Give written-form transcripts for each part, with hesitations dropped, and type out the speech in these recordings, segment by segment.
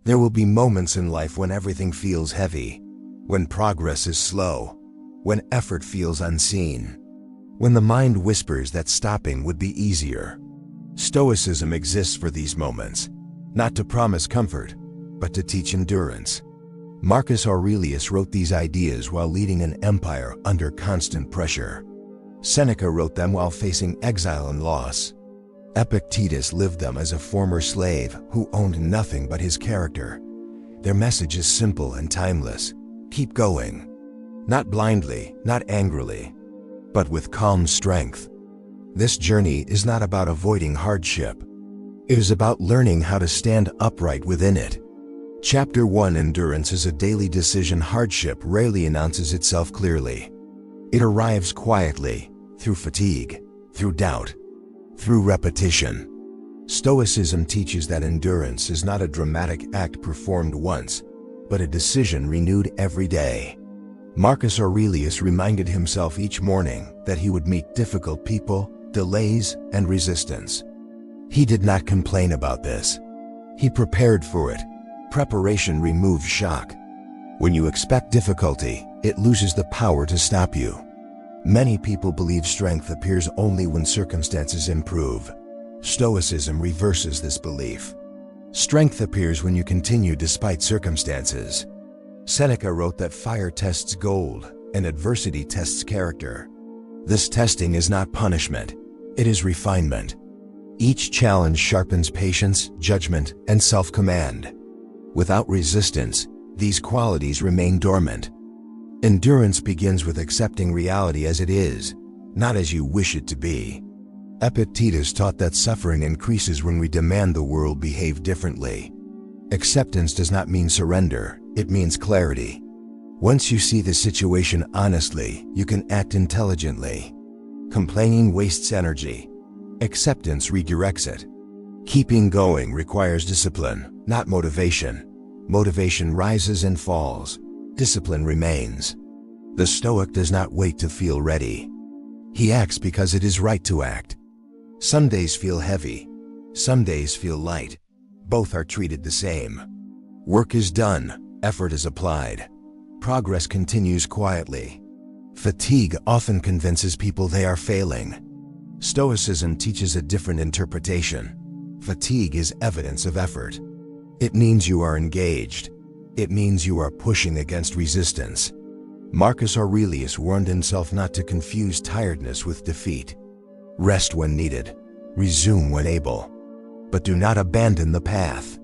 There will be moments in life when everything feels heavy, when progress is slow, when effort feels unseen, when the mind whispers that stopping would be easier. Stoicism exists for these moments, not to promise comfort, but to teach endurance. Marcus Aurelius wrote these ideas while leading an empire under constant pressure. Seneca wrote them while facing exile and loss. Epictetus lived them as a former slave who owned nothing but his character. Their message is simple and timeless. Keep going. Not blindly, not angrily, but with calm strength. This journey is not about avoiding hardship. It is about learning how to stand upright within it. Chapter 1: Endurance is a daily decision. Hardship rarely announces itself clearly. It arrives quietly, through fatigue, through doubt, through repetition. Stoicism teaches that endurance is not a dramatic act performed once, but a decision renewed every day. Marcus Aurelius reminded himself each morning that he would meet difficult people, delays, and resistance. He did not complain about this. He prepared for it. Preparation removes shock. When you expect difficulty, it loses the power to stop you. Many people believe strength appears only when circumstances improve. Stoicism reverses this belief. Strength appears when you continue despite circumstances. Seneca wrote that fire tests gold, and adversity tests character. This testing is not punishment, it is refinement. Each challenge sharpens patience, judgment, and self-command. Without resistance, these qualities remain dormant. Endurance begins with accepting reality as it is, not as you wish it to be. Epictetus taught that suffering increases when we demand the world behave differently. Acceptance does not mean surrender, it means clarity. Once you see the situation honestly, you can act intelligently. Complaining wastes energy. Acceptance redirects it. Keeping going requires discipline, not motivation. Motivation rises and falls. Discipline remains. The Stoic does not wait to feel ready. He acts because it is right to act. Some days feel heavy. Some days feel light. Both are treated the same. Work is done. Effort is applied. Progress continues quietly. Fatigue often convinces people they are failing. Stoicism teaches a different interpretation. Fatigue is evidence of effort. It means you are engaged. It means you are pushing against resistance. Marcus Aurelius warned himself not to confuse tiredness with defeat. Rest when needed. Resume when able. But do not abandon the path.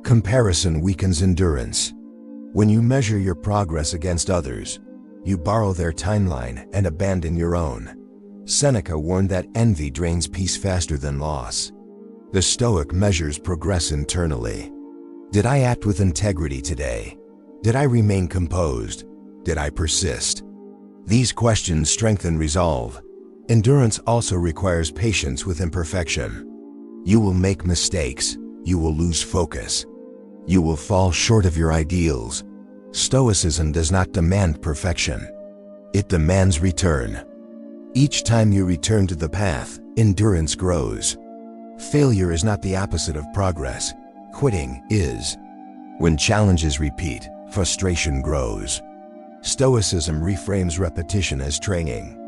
Comparison weakens endurance. When you measure your progress against others, you borrow their timeline and abandon your own. Seneca warned that envy drains peace faster than loss. The Stoic measures progress internally. Did I act with integrity today? Did I remain composed? Did I persist? These questions strengthen resolve. Endurance also requires patience with imperfection. You will make mistakes. You will lose focus. You will fall short of your ideals. Stoicism does not demand perfection. It demands return. Each time you return to the path, endurance grows. Failure is not the opposite of progress. Quitting is. When challenges repeat, frustration grows. Stoicism reframes repetition as training.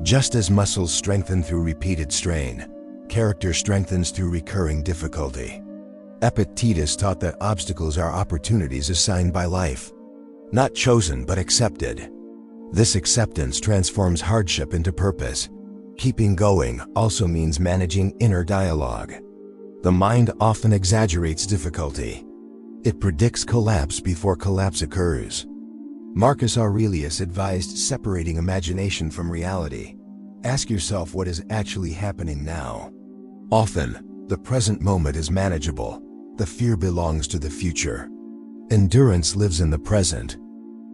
Just as muscles strengthen through repeated strain, character strengthens through recurring difficulty. Epictetus taught that obstacles are opportunities assigned by life, not chosen but accepted. This acceptance transforms hardship into purpose. Keeping going also means managing inner dialogue. The mind often exaggerates difficulty. It predicts collapse before collapse occurs. Marcus Aurelius advised separating imagination from reality. Ask yourself what is actually happening now. Often, the present moment is manageable. The fear belongs to the future. Endurance lives in the present.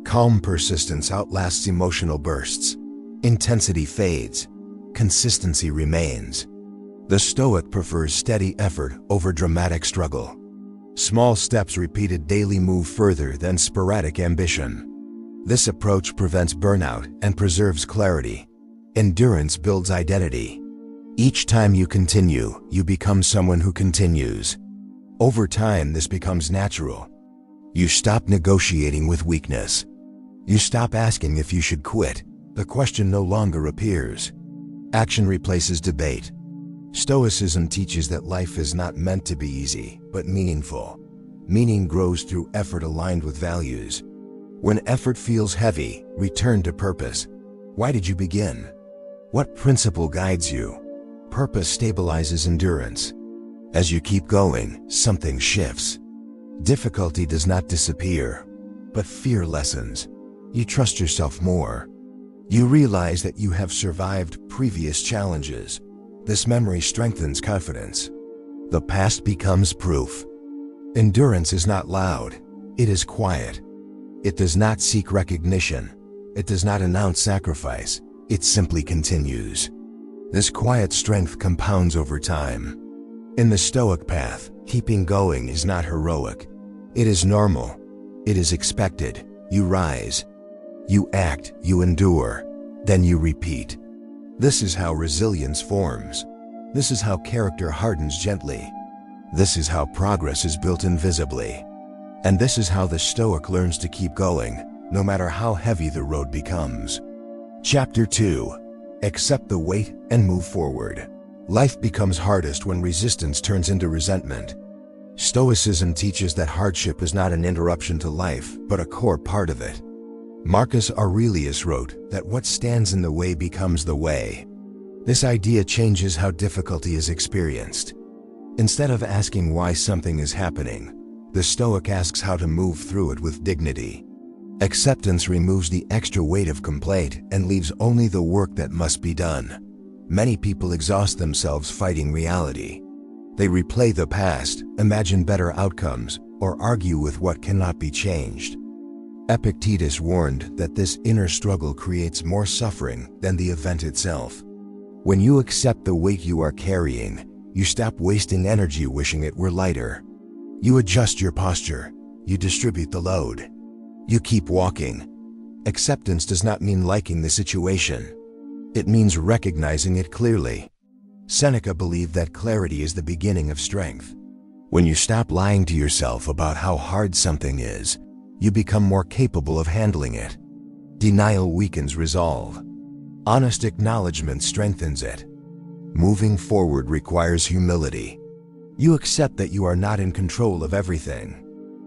Calm persistence outlasts emotional bursts. Intensity fades. Consistency remains. The Stoic prefers steady effort over dramatic struggle. Small steps repeated daily move further than sporadic ambition. This approach prevents burnout and preserves clarity. Endurance builds identity. Each time you continue, you become someone who continues. Over time, this becomes natural. You stop negotiating with weakness. You stop asking if you should quit. The question no longer appears. Action replaces debate. Stoicism teaches that life is not meant to be easy, but meaningful. Meaning grows through effort aligned with values. When effort feels heavy, return to purpose. Why did you begin? What principle guides you? Purpose stabilizes endurance. As you keep going, something shifts. Difficulty does not disappear, but fear lessens. You trust yourself more. You realize that you have survived previous challenges. This memory strengthens confidence. The past becomes proof. Endurance is not loud. It is quiet. It does not seek recognition. It does not announce sacrifice. It simply continues. This quiet strength compounds over time. In the Stoic path, keeping going is not heroic. It is normal. It is expected. You rise. You act. You endure. Then you repeat. This is how resilience forms. This is how character hardens gently. This is how progress is built invisibly. And this is how the Stoic learns to keep going, no matter how heavy the road becomes. Chapter 2. Accept the weight and move forward. Life becomes hardest when resistance turns into resentment. Stoicism teaches that hardship is not an interruption to life, but a core part of it. Marcus Aurelius wrote that what stands in the way becomes the way. This idea changes how difficulty is experienced. Instead of asking why something is happening, the Stoic asks how to move through it with dignity. Acceptance removes the extra weight of complaint and leaves only the work that must be done. Many people exhaust themselves fighting reality. They replay the past, imagine better outcomes, or argue with what cannot be changed. Epictetus warned that this inner struggle creates more suffering than the event itself. When you accept the weight you are carrying, you stop wasting energy wishing it were lighter. You adjust your posture. You distribute the load. You keep walking. Acceptance does not mean liking the situation. It means recognizing it clearly. Seneca believed that clarity is the beginning of strength. When you stop lying to yourself about how hard something is, you become more capable of handling it. Denial weakens resolve. Honest acknowledgement strengthens it. Moving forward requires humility. You accept that you are not in control of everything.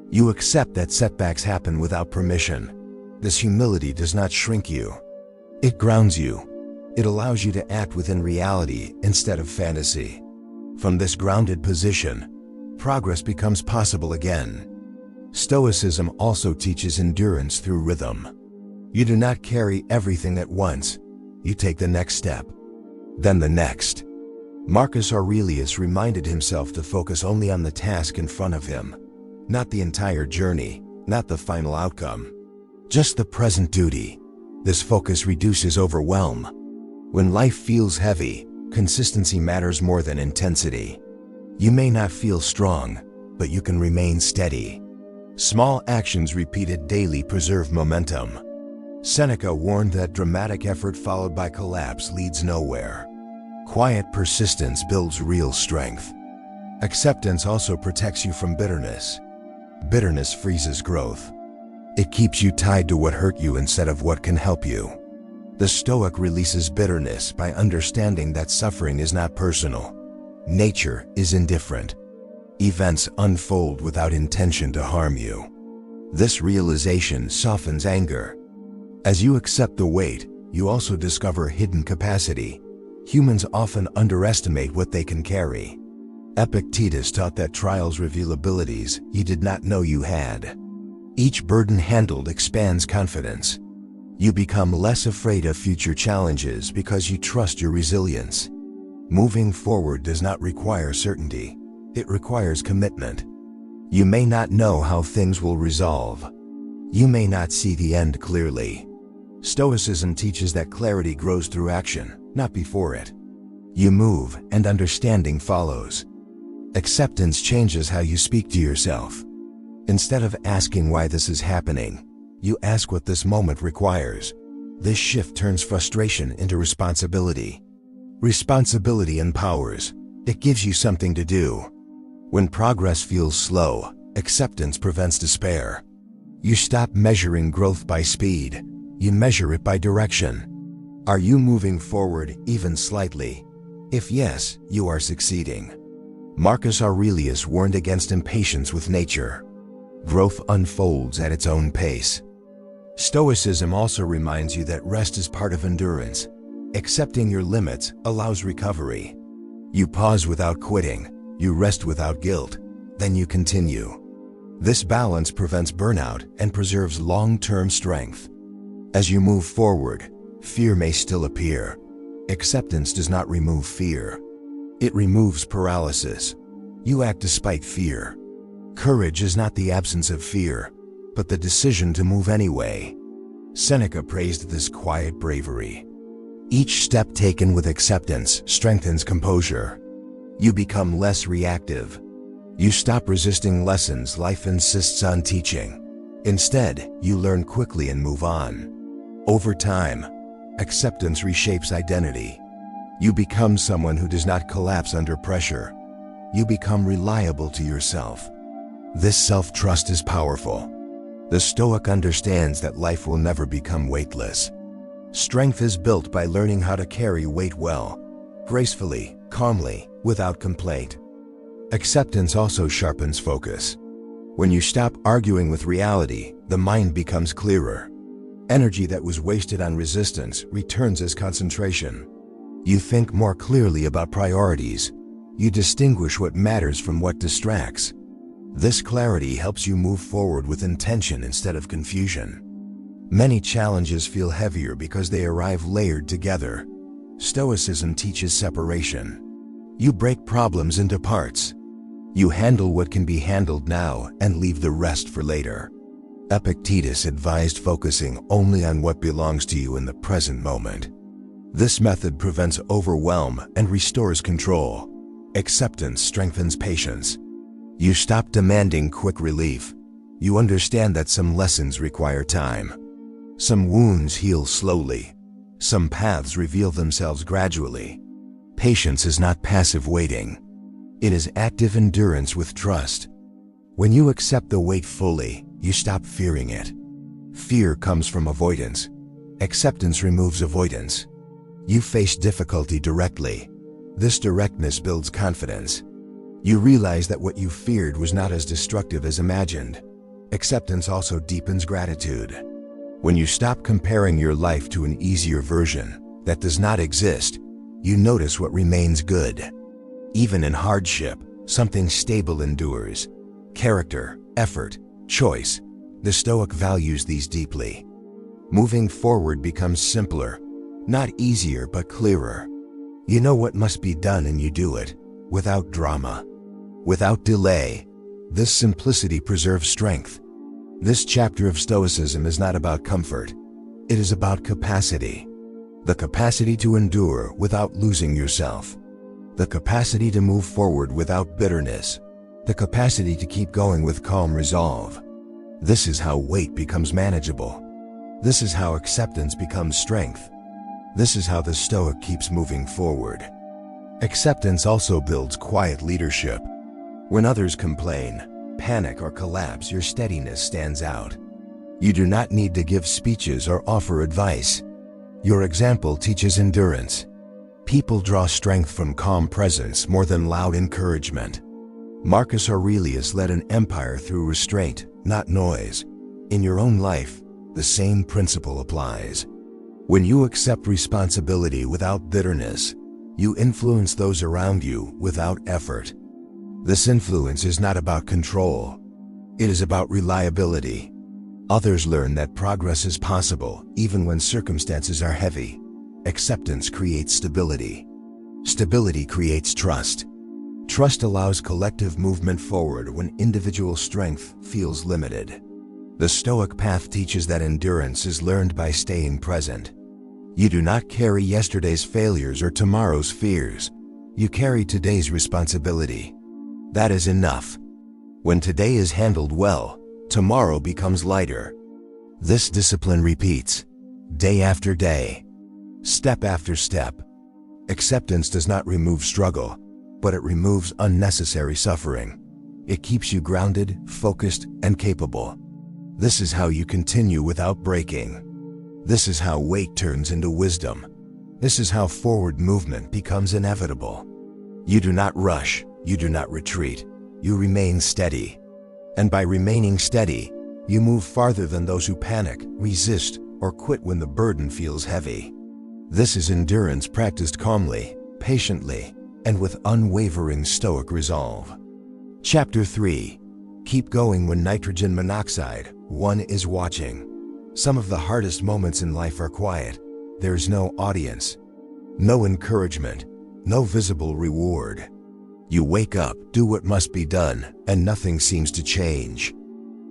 You accept that setbacks happen without permission. This humility does not shrink you. It grounds you. It allows you to act within reality instead of fantasy. From this grounded position, progress becomes possible again. Stoicism also teaches endurance through rhythm. You do not carry everything at once. You take the next step, then the next. Marcus Aurelius reminded himself to focus only on the task in front of him, not the entire journey, not the final outcome, just the present duty. This focus reduces overwhelm. When life feels heavy, consistency matters more than intensity. You may not feel strong, but you can remain steady. Small actions repeated daily preserve momentum. Seneca warned that dramatic effort followed by collapse leads nowhere. Quiet persistence builds real strength. Acceptance also protects you from bitterness. Bitterness freezes growth. It keeps you tied to what hurt you instead of what can help you. The Stoic releases bitterness by understanding that suffering is not personal. Nature is indifferent. Events unfold without intention to harm you. This realization softens anger. As you accept the weight, you also discover hidden capacity. Humans often underestimate what they can carry. Epictetus taught that trials reveal abilities you did not know you had. Each burden handled expands confidence. You become less afraid of future challenges because you trust your resilience. Moving forward does not require certainty. It requires commitment. You may not know how things will resolve. You may not see the end clearly. Stoicism teaches that clarity grows through action, not before it. You move, and understanding follows. Acceptance changes how you speak to yourself. Instead of asking why this is happening, you ask what this moment requires. This shift turns frustration into responsibility. Responsibility empowers. It gives you something to do. When progress feels slow, acceptance prevents despair. You stop measuring growth by speed. You measure it by direction. Are you moving forward even slightly? If yes, you are succeeding. Marcus Aurelius warned against impatience with nature. Growth unfolds at its own pace. Stoicism also reminds you that rest is part of endurance. Accepting your limits allows recovery. You pause without quitting. You rest without guilt. Then you continue. This balance prevents burnout and preserves long-term strength. As you move forward, fear may still appear. Acceptance does not remove fear. It removes paralysis. You act despite fear. Courage is not the absence of fear, but the decision to move anyway. Seneca praised this quiet bravery. Each step taken with acceptance strengthens composure. You become less reactive. You stop resisting lessons life insists on teaching. Instead, you learn quickly and move on. Over time, acceptance reshapes identity. You become someone who does not collapse under pressure. You become reliable to yourself. This self-trust is powerful. The Stoic understands that life will never become weightless. Strength is built by learning how to carry weight well, gracefully, calmly, without complaint. Acceptance also sharpens focus. When you stop arguing with reality, the mind becomes clearer. Energy that was wasted on resistance returns as concentration. You think more clearly about priorities. You distinguish what matters from what distracts. This clarity helps you move forward with intention instead of confusion. Many challenges feel heavier because they arrive layered together. Stoicism teaches separation. You break problems into parts. You handle what can be handled now and leave the rest for later. Epictetus advised focusing only on what belongs to you in the present moment. This method prevents overwhelm and restores control. Acceptance strengthens patience. You stop demanding quick relief. You understand that some lessons require time. Some wounds heal slowly. Some paths reveal themselves gradually. Patience is not passive waiting. It is active endurance with trust. When you accept the weight fully, you stop fearing it. Fear comes from avoidance. Acceptance removes avoidance. You face difficulty directly. This directness builds confidence. You realize that what you feared was not as destructive as imagined. Acceptance also deepens gratitude. When you stop comparing your life to an easier version that does not exist, you notice what remains good. Even in hardship, something stable endures. Character, effort, choice. The Stoic values these deeply. Moving forward becomes simpler, not easier but clearer. You know what must be done and you do it, without drama, without delay. This simplicity preserves strength. This chapter of Stoicism is not about comfort. It is about capacity. The capacity to endure without losing yourself. The capacity to move forward without bitterness. The capacity to keep going with calm resolve. This is how weight becomes manageable. This is how acceptance becomes strength. This is how the Stoic keeps moving forward. Acceptance also builds quiet leadership. When others complain, panic, or collapse, your steadiness stands out. You do not need to give speeches or offer advice. Your example teaches endurance. People draw strength from calm presence more than loud encouragement. Marcus Aurelius led an empire through restraint, not noise. In your own life, the same principle applies. When you accept responsibility without bitterness, you influence those around you without effort. This influence is not about control. It is about reliability. Others learn that progress is possible even when circumstances are heavy. Acceptance creates stability. Stability creates trust. Trust allows collective movement forward when individual strength feels limited. The Stoic path teaches that endurance is learned by staying present. You do not carry yesterday's failures or tomorrow's fears. You carry today's responsibility. That is enough. When today is handled well, tomorrow becomes lighter. This discipline repeats, day after day, step after step. Acceptance does not remove struggle, but it removes unnecessary suffering. It keeps you grounded, focused, and capable. This is how you continue without breaking. This is how wait turns into wisdom. This is how forward movement becomes inevitable. You do not rush, you do not retreat, you remain steady. And by remaining steady, you move farther than those who panic, resist, or quit when the burden feels heavy. This is endurance practiced calmly, patiently, and with unwavering Stoic resolve. Chapter 3. Keep going when nitrogen monoxide, one is watching. Some of the hardest moments in life are quiet. There's no audience, no encouragement, no visible reward. You wake up, do what must be done, and nothing seems to change.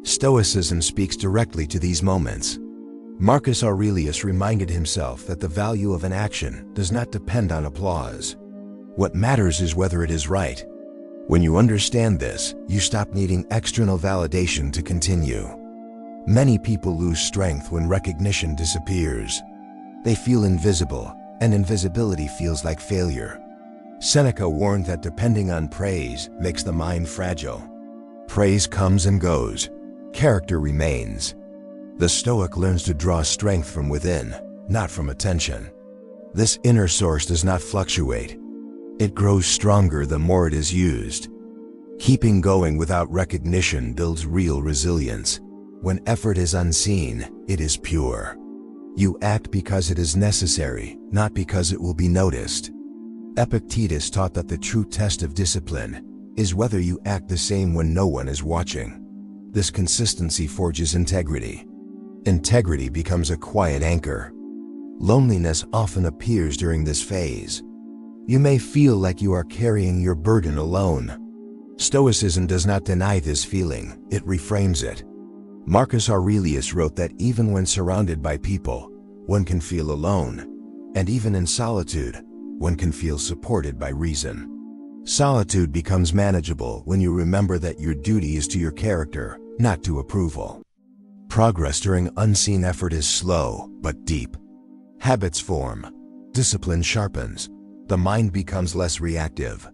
Stoicism speaks directly to these moments. Marcus Aurelius reminded himself that the value of an action does not depend on applause. What matters is whether it is right. When you understand this, you stop needing external validation to continue. Many people lose strength when recognition disappears. They feel invisible, and invisibility feels like failure. Seneca warned that depending on praise makes the mind fragile. Praise comes and goes. Character remains. The Stoic learns to draw strength from within, not from attention. This inner source does not fluctuate. It grows stronger the more it is used. Keeping going without recognition builds real resilience. When effort is unseen, it is pure. You act because it is necessary, not because it will be noticed. Epictetus taught that the true test of discipline is whether you act the same when no one is watching. This consistency forges integrity. Integrity becomes a quiet anchor. Loneliness often appears during this phase. You may feel like you are carrying your burden alone. Stoicism does not deny this feeling, it reframes it. Marcus Aurelius wrote that even when surrounded by people, one can feel alone, and even in solitude, one can feel supported by reason. Solitude becomes manageable when you remember that your duty is to your character, not to approval. Progress during unseen effort is slow, but deep. Habits form. Discipline sharpens. The mind becomes less reactive.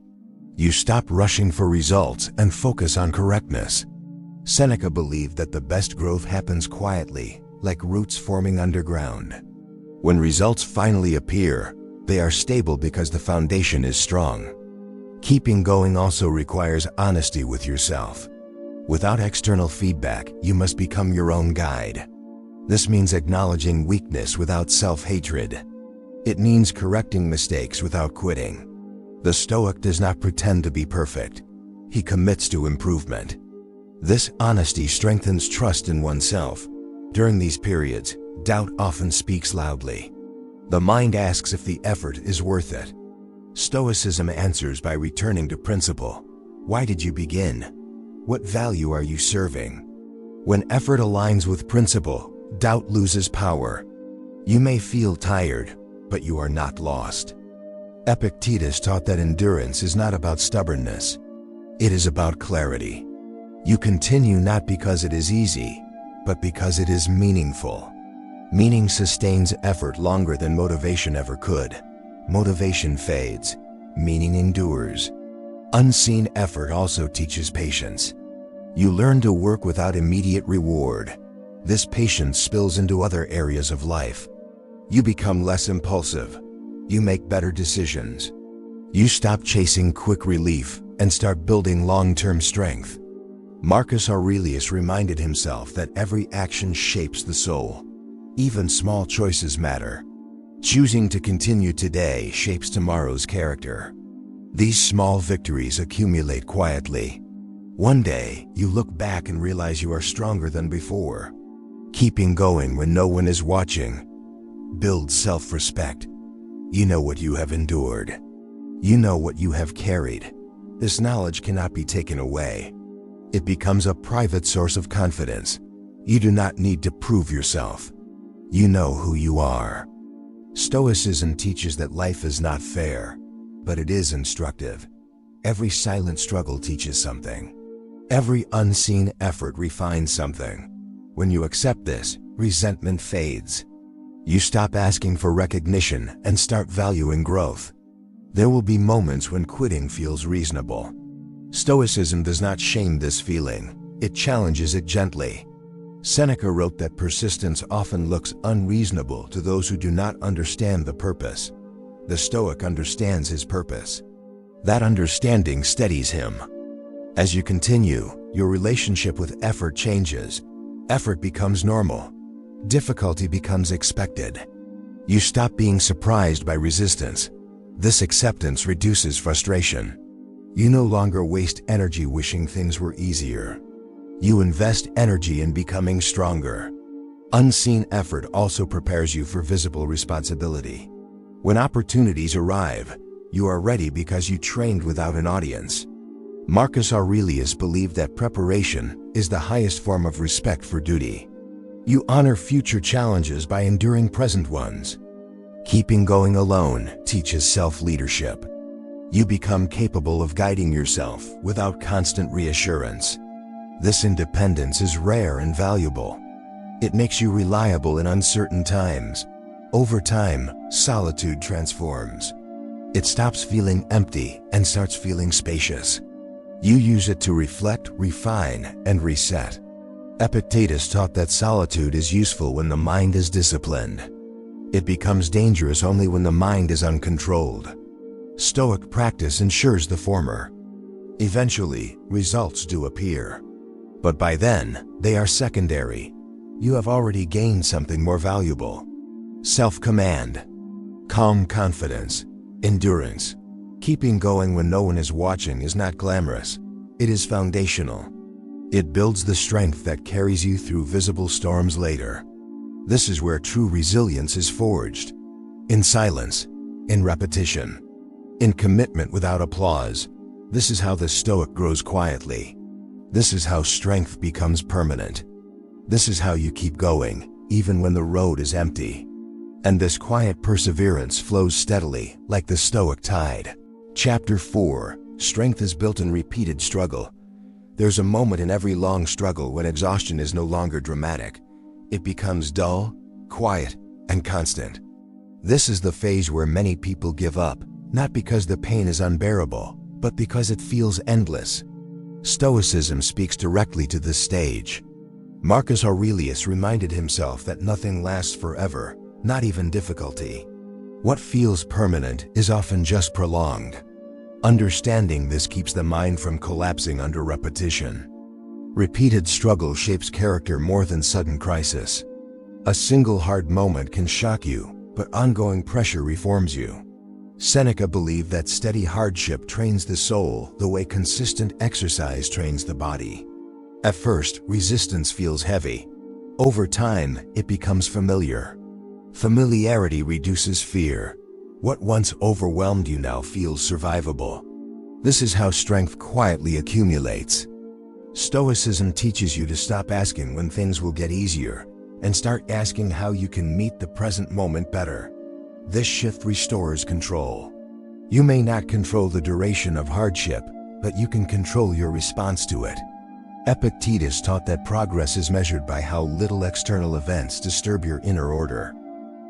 You stop rushing for results and focus on correctness. Seneca believed that the best growth happens quietly, like roots forming underground. When results finally appear, they are stable because the foundation is strong. Keeping going also requires honesty with yourself. Without external feedback, you must become your own guide. This means acknowledging weakness without self-hatred. It means correcting mistakes without quitting. The Stoic does not pretend to be perfect. He commits to improvement. This honesty strengthens trust in oneself. During these periods, doubt often speaks loudly. The mind asks if the effort is worth it. Stoicism answers by returning to principle. Why did you begin? What value are you serving? When effort aligns with principle, doubt loses power. You may feel tired, but you are not lost. Epictetus taught that endurance is not about stubbornness. It is about clarity. You continue not because it is easy, but because it is meaningful. Meaning sustains effort longer than motivation ever could. Motivation fades. Meaning endures. Unseen effort also teaches patience. You learn to work without immediate reward. This patience spills into other areas of life. You become less impulsive. You make better decisions. You stop chasing quick relief and start building long-term strength. Marcus Aurelius reminded himself that every action shapes the soul. Even small choices matter. Choosing to continue today shapes tomorrow's character. These small victories accumulate quietly. One day, you look back and realize you are stronger than before. Keeping going when no one is watching builds self-respect. You know what you have endured. You know what you have carried. This knowledge cannot be taken away. It becomes a private source of confidence. You do not need to prove yourself. You know who you are. Stoicism teaches that life is not fair, but it is instructive. Every silent struggle teaches something. Every unseen effort refines something. When you accept this, resentment fades. You stop asking for recognition and start valuing growth. There will be moments when quitting feels reasonable. Stoicism does not shame this feeling, it challenges it gently. Seneca wrote that persistence often looks unreasonable to those who do not understand the purpose. The Stoic understands his purpose. That understanding steadies him. As you continue, your relationship with effort changes. Effort becomes normal. Difficulty becomes expected. You stop being surprised by resistance. This acceptance reduces frustration. You no longer waste energy wishing things were easier. You invest energy in becoming stronger. Unseen effort also prepares you for visible responsibility. When opportunities arrive, you are ready because you trained without an audience. Marcus Aurelius believed that preparation is the highest form of respect for duty. You honor future challenges by enduring present ones. Keeping going alone teaches self-leadership. You become capable of guiding yourself without constant reassurance. This independence is rare and valuable. It makes you reliable in uncertain times. Over time, solitude transforms. It stops feeling empty and starts feeling spacious. You use it to reflect, refine, and reset. Epictetus taught that solitude is useful when the mind is disciplined. It becomes dangerous only when the mind is uncontrolled. Stoic practice ensures the former. Eventually, results do appear. But by then, they are secondary. You have already gained something more valuable. Self-command, calm confidence, endurance. Keeping going when no one is watching is not glamorous. It is foundational. It builds the strength that carries you through visible storms later. This is where true resilience is forged. In silence, in repetition, in commitment without applause. This is how the Stoic grows quietly. This is how strength becomes permanent. This is how you keep going, even when the road is empty. And this quiet perseverance flows steadily, like the Stoic Tide. Chapter 4. Strength is built in repeated struggle. There's a moment in every long struggle when exhaustion is no longer dramatic. It becomes dull, quiet, and constant. This is the phase where many people give up, not because the pain is unbearable, but because it feels endless. Stoicism speaks directly to this stage. Marcus Aurelius reminded himself that nothing lasts forever, not even difficulty. What feels permanent is often just prolonged. Understanding this keeps the mind from collapsing under repetition. Repeated struggle shapes character more than sudden crisis. A single hard moment can shock you, but ongoing pressure reforms you. Seneca believed that steady hardship trains the soul the way consistent exercise trains the body. At first, resistance feels heavy. Over time, it becomes familiar. Familiarity reduces fear. What once overwhelmed you now feels survivable. This is how strength quietly accumulates. Stoicism teaches you to stop asking when things will get easier and start asking how you can meet the present moment better. This shift restores control. You may not control the duration of hardship, but you can control your response to it. Epictetus taught that progress is measured by how little external events disturb your inner order.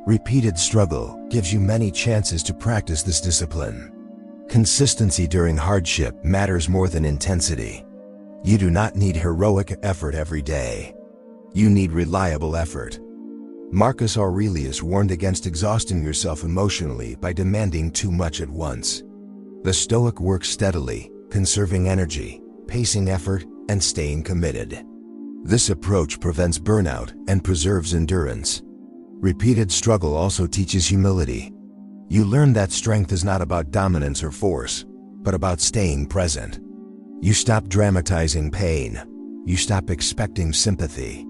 Repeated struggle gives you many chances to practice this discipline. Consistency during hardship matters more than intensity. You do not need heroic effort every day. You need reliable effort. Marcus Aurelius warned against exhausting yourself emotionally by demanding too much at once. The Stoic works steadily, conserving energy, pacing effort, and staying committed. This approach prevents burnout and preserves endurance. Repeated struggle also teaches humility. You learn that strength is not about dominance or force, but about staying present. You stop dramatizing pain. You stop expecting sympathy.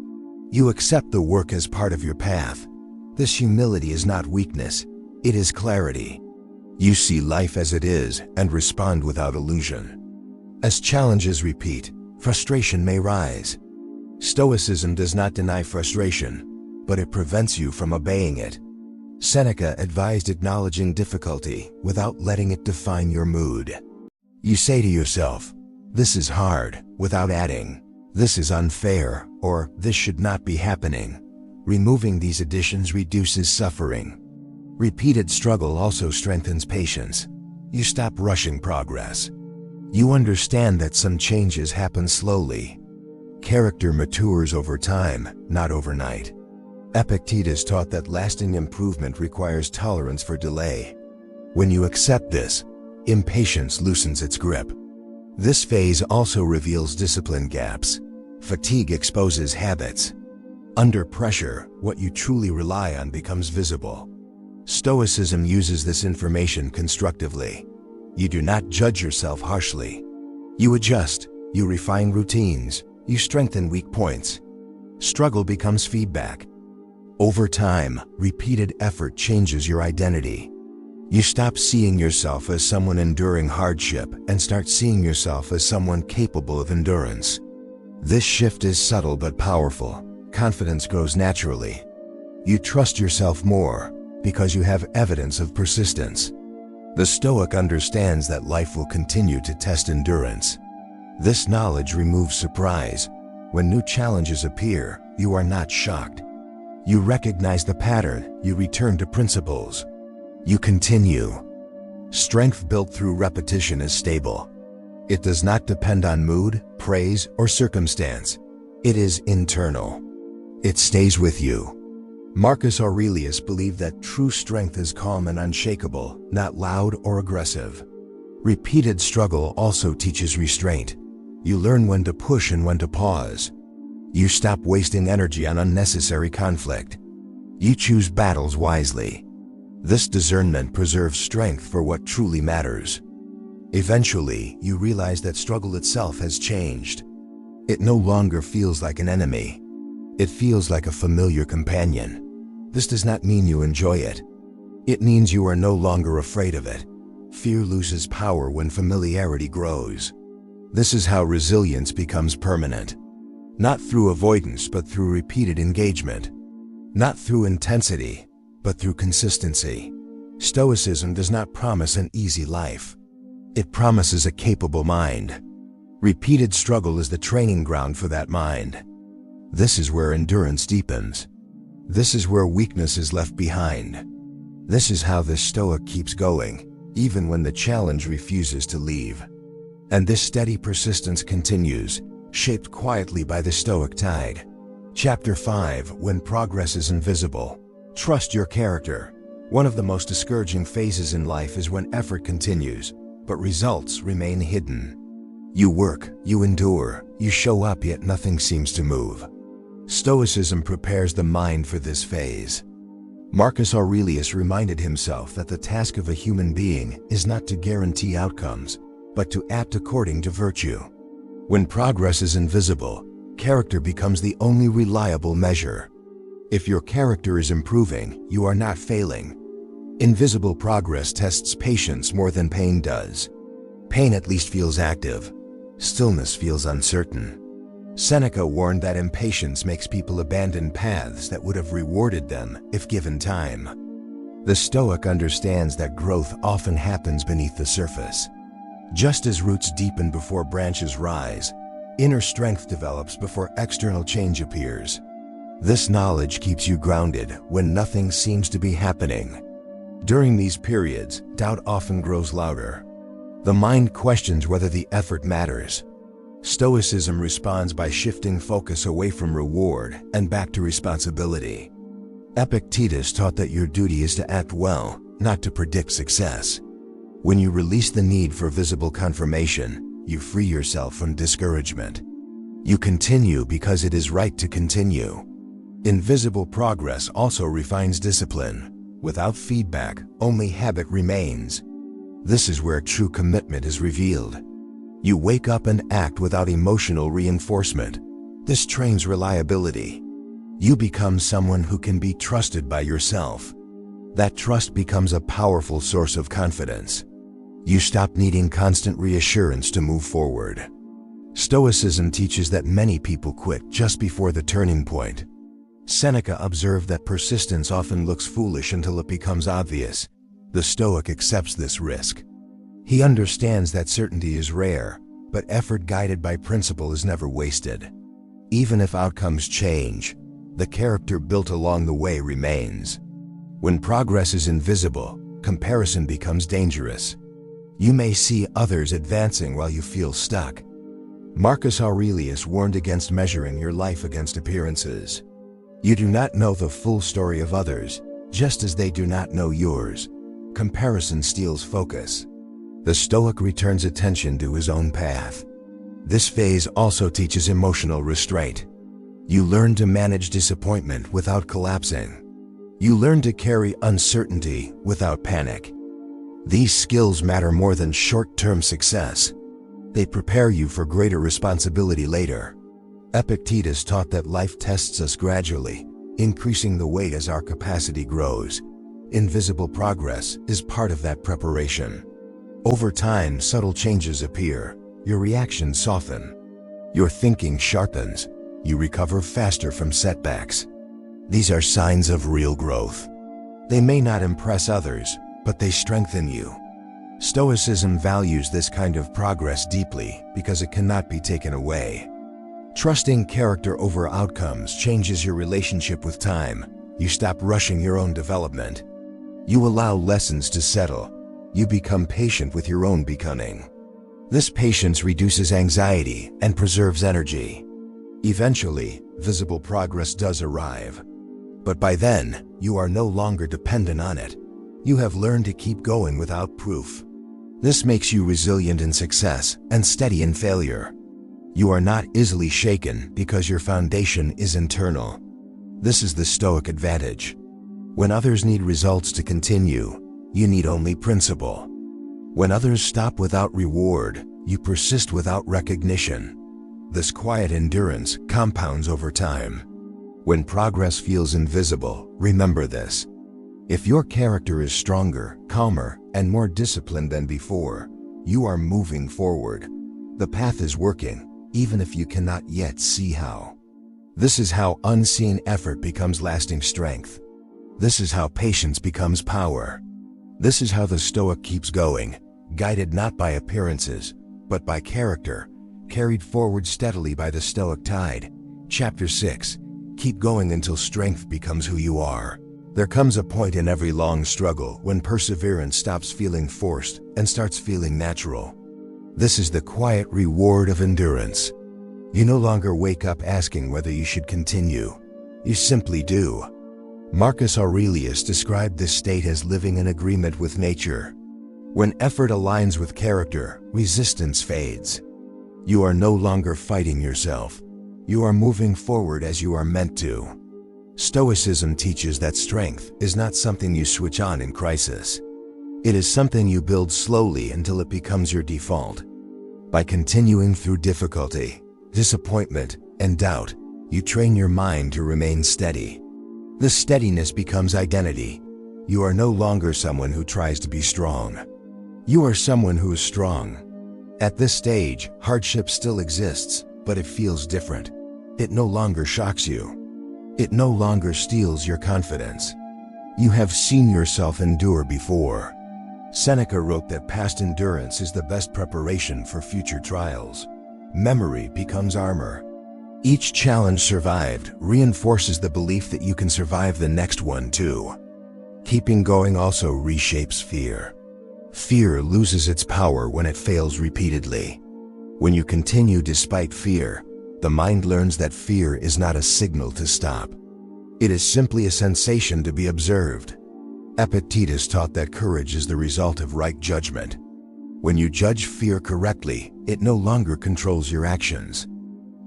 You accept the work as part of your path. This humility is not weakness, it is clarity. You see life as it is and respond without illusion. As challenges repeat, frustration may rise. Stoicism does not deny frustration, but it prevents you from obeying it. Seneca advised acknowledging difficulty without letting it define your mood. You say to yourself, "This is hard," without adding, "This is unfair," or "This should not be happening." Removing these additions reduces suffering. Repeated struggle also strengthens patience. You stop rushing progress. You understand that some changes happen slowly. Character matures over time, not overnight. Epictetus taught that lasting improvement requires tolerance for delay. When you accept this, impatience loosens its grip. This phase also reveals discipline gaps. Fatigue exposes habits. Under pressure, what you truly rely on becomes visible. Stoicism uses this information constructively. You do not judge yourself harshly. You adjust, you refine routines, you strengthen weak points. Struggle becomes feedback. Over time, repeated effort changes your identity. You stop seeing yourself as someone enduring hardship and start seeing yourself as someone capable of endurance. This shift is subtle but powerful. Confidence grows naturally. You trust yourself more because you have evidence of persistence. The Stoic understands that life will continue to test endurance. This knowledge removes surprise. When new challenges appear, you are not shocked. You recognize the pattern, you return to principles. You continue. Strength built through repetition is stable. It does not depend on mood, praise, or circumstance. It is internal. It stays with you. Marcus Aurelius believed that true strength is calm and unshakable, not loud or aggressive. Repeated struggle also teaches restraint. You learn when to push and when to pause. You stop wasting energy on unnecessary conflict. You choose battles wisely. This discernment preserves strength for what truly matters. Eventually, you realize that struggle itself has changed. It no longer feels like an enemy. It feels like a familiar companion. This does not mean you enjoy it. It means you are no longer afraid of it. Fear loses power when familiarity grows. This is how resilience becomes permanent. Not through avoidance, but through repeated engagement. Not through intensity, but through consistency. Stoicism does not promise an easy life. It promises a capable mind. Repeated struggle is the training ground for that mind. This is where endurance deepens. This is where weakness is left behind. This is how the Stoic keeps going, even when the challenge refuses to leave. And this steady persistence continues, shaped quietly by the Stoic Tide. Chapter 5: When Progress is Invisible. Trust your character. One of the most discouraging phases in life is when effort continues, but results remain hidden. You work, you endure, you show up, yet nothing seems to move. Stoicism prepares the mind for this phase. Marcus Aurelius reminded himself that the task of a human being is not to guarantee outcomes, but to act according to virtue. When progress is invisible, character becomes the only reliable measure. If your character is improving, you are not failing. Invisible progress tests patience more than pain does. Pain at least feels active. Stillness feels uncertain. Seneca warned that impatience makes people abandon paths that would have rewarded them if given time. The Stoic understands that growth often happens beneath the surface. Just as roots deepen before branches rise, inner strength develops before external change appears. This knowledge keeps you grounded when nothing seems to be happening. During these periods, doubt often grows louder. The mind questions whether the effort matters. Stoicism responds by shifting focus away from reward and back to responsibility. Epictetus taught that your duty is to act well, not to predict success. When you release the need for visible confirmation, you free yourself from discouragement. You continue because it is right to continue. Invisible progress also refines discipline. Without feedback, only habit remains. This is where true commitment is revealed. You wake up and act without emotional reinforcement. This trains reliability. You become someone who can be trusted by yourself. That trust becomes a powerful source of confidence. You stop needing constant reassurance to move forward. Stoicism teaches that many people quit just before the turning point. Seneca observed that persistence often looks foolish until it becomes obvious. The Stoic accepts this risk. He understands that certainty is rare, but effort guided by principle is never wasted. Even if outcomes change, the character built along the way remains. When progress is invisible, comparison becomes dangerous. You may see others advancing while you feel stuck. Marcus Aurelius warned against measuring your life against appearances. You do not know the full story of others, just as they do not know yours. Comparison steals focus. The Stoic returns attention to his own path. This phase also teaches emotional restraint. You learn to manage disappointment without collapsing. You learn to carry uncertainty without panic. These skills matter more than short-term success. They prepare you for greater responsibility later. Epictetus taught that life tests us gradually, increasing the weight as our capacity grows. Invisible progress is part of that preparation. Over time, subtle changes appear. Your reactions soften. Your thinking sharpens. You recover faster from setbacks. These are signs of real growth. They may not impress others, but they strengthen you. Stoicism values this kind of progress deeply because it cannot be taken away. Trusting character over outcomes changes your relationship with time. You stop rushing your own development. You allow lessons to settle. You become patient with your own becoming. This patience reduces anxiety and preserves energy. Eventually, visible progress does arrive. But by then, you are no longer dependent on it. You have learned to keep going without proof. This makes you resilient in success and steady in failure. You are not easily shaken because your foundation is internal. This is the Stoic advantage. When others need results to continue, you need only principle. When others stop without reward, you persist without recognition. This quiet endurance compounds over time. When progress feels invisible, remember this. If your character is stronger, calmer, and more disciplined than before, you are moving forward. The path is working, even if you cannot yet see how. This is how unseen effort becomes lasting strength. This is how patience becomes power. This is how the Stoic keeps going, guided not by appearances, but by character, carried forward steadily by the Stoic Tide. Chapter 6. Keep going until strength becomes who you are. There comes a point in every long struggle when perseverance stops feeling forced and starts feeling natural. This is the quiet reward of endurance. You no longer wake up asking whether you should continue. You simply do. Marcus Aurelius described this state as living in agreement with nature. When effort aligns with character, resistance fades. You are no longer fighting yourself. You are moving forward as you are meant to. Stoicism teaches that strength is not something you switch on in crisis. It is something you build slowly until it becomes your default. By continuing through difficulty, disappointment, and doubt, you train your mind to remain steady. This steadiness becomes identity. You are no longer someone who tries to be strong. You are someone who is strong. At this stage, hardship still exists, but it feels different. It no longer shocks you. It no longer steals your confidence. You have seen yourself endure before. Seneca wrote that past endurance is the best preparation for future trials. Memory becomes armor. Each challenge survived reinforces the belief that you can survive the next one too. Keeping going also reshapes fear. Fear loses its power when it fails repeatedly. When you continue despite fear, the mind learns that fear is not a signal to stop. It is simply a sensation to be observed. Epictetus taught that courage is the result of right judgment. When you judge fear correctly, it no longer controls your actions.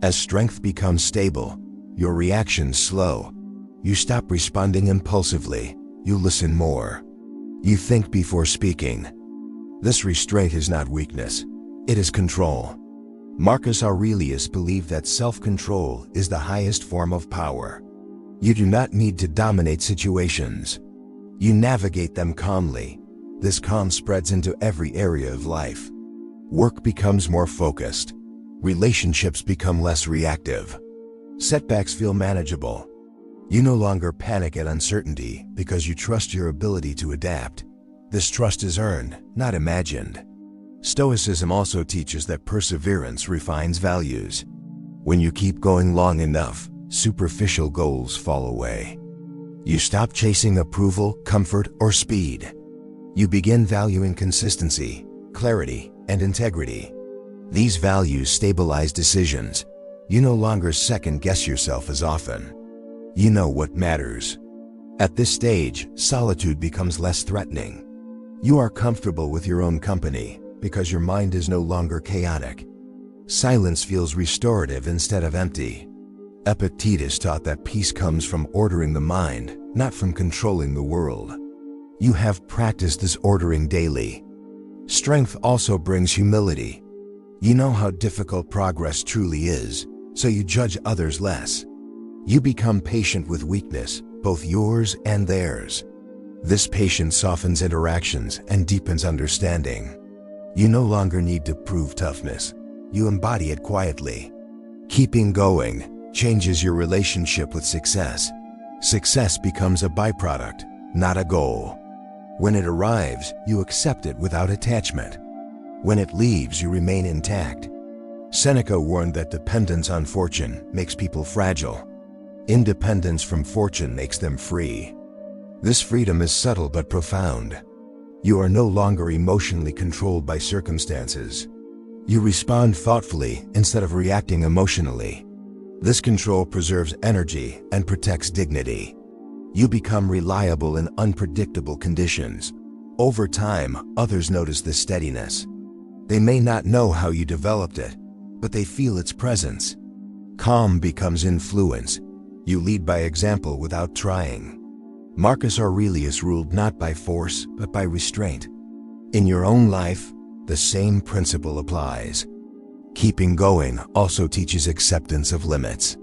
As strength becomes stable, your reactions slow. You stop responding impulsively. You listen more. You think before speaking. This restraint is not weakness. It is control. Marcus Aurelius believed that self-control is the highest form of power. You do not need to dominate situations. You navigate them calmly. This calm spreads into every area of life. Work becomes more focused. Relationships become less reactive. Setbacks feel manageable. You no longer panic at uncertainty because you trust your ability to adapt. This trust is earned, not imagined. Stoicism also teaches that perseverance refines values. When you keep going long enough, superficial goals fall away. You stop chasing approval, comfort, or speed. You begin valuing consistency, clarity, and integrity. These values stabilize decisions. You no longer second-guess yourself as often. You know what matters. At this stage, solitude becomes less threatening. You are comfortable with your own company because your mind is no longer chaotic. Silence feels restorative instead of empty. Epictetus taught that peace comes from ordering the mind, not from controlling the world. You have practiced this ordering daily. Strength also brings humility. You know how difficult progress truly is, so you judge others less. You become patient with weakness, both yours and theirs. This patience softens interactions and deepens understanding. You no longer need to prove toughness. You embody it quietly. Keeping going changes your relationship with success. Success becomes a byproduct, not a goal. When it arrives, you accept it without attachment. When it leaves, you remain intact. Seneca warned that dependence on fortune makes people fragile. Independence from fortune makes them free. This freedom is subtle but profound. You are no longer emotionally controlled by circumstances. You respond thoughtfully instead of reacting emotionally. This control preserves energy and protects dignity. You become reliable in unpredictable conditions. Over time, others notice this steadiness. They may not know how you developed it, but they feel its presence. Calm becomes influence. You lead by example without trying. Marcus Aurelius ruled not by force, but by restraint. In your own life, the same principle applies. Keeping going also teaches acceptance of limits.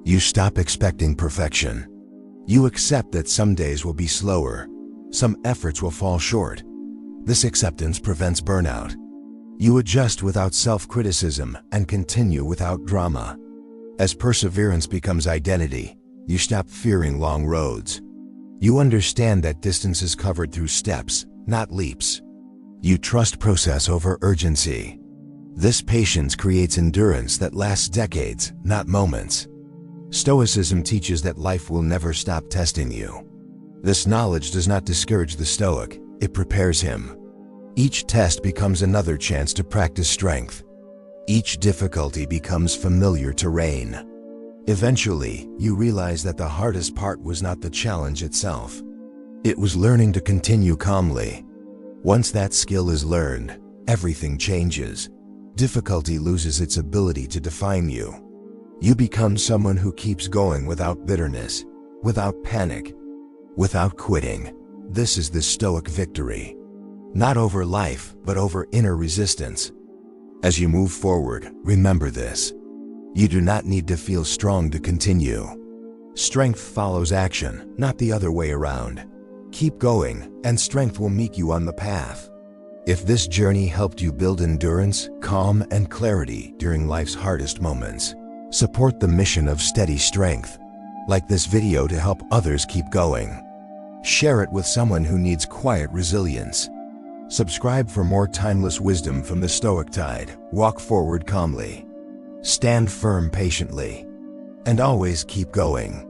You stop expecting perfection. You accept that some days will be slower, some efforts will fall short. This acceptance prevents burnout. You adjust without self-criticism and continue without drama. As perseverance becomes identity, you stop fearing long roads. You understand that distance is covered through steps, not leaps. You trust process over urgency. This patience creates endurance that lasts decades, not moments. Stoicism teaches that life will never stop testing you. This knowledge does not discourage the Stoic, it prepares him. Each test becomes another chance to practice strength. Each difficulty becomes familiar terrain. Eventually, you realize that the hardest part was not the challenge itself. It was learning to continue calmly. Once that skill is learned, everything changes. Difficulty loses its ability to define you. You become someone who keeps going without bitterness, without panic, without quitting. This is the Stoic victory. Not over life, but over inner resistance. As you move forward, remember this. You do not need to feel strong to continue. Strength follows action, not the other way around. Keep going, and strength will meet you on the path. If this journey helped you build endurance, calm, and clarity during life's hardest moments, support the mission of steady strength. Like this video to help others keep going. Share it with someone who needs quiet resilience. Subscribe for more timeless wisdom from the Stoic Tide. Walk forward calmly. Stand firm patiently. And always keep going.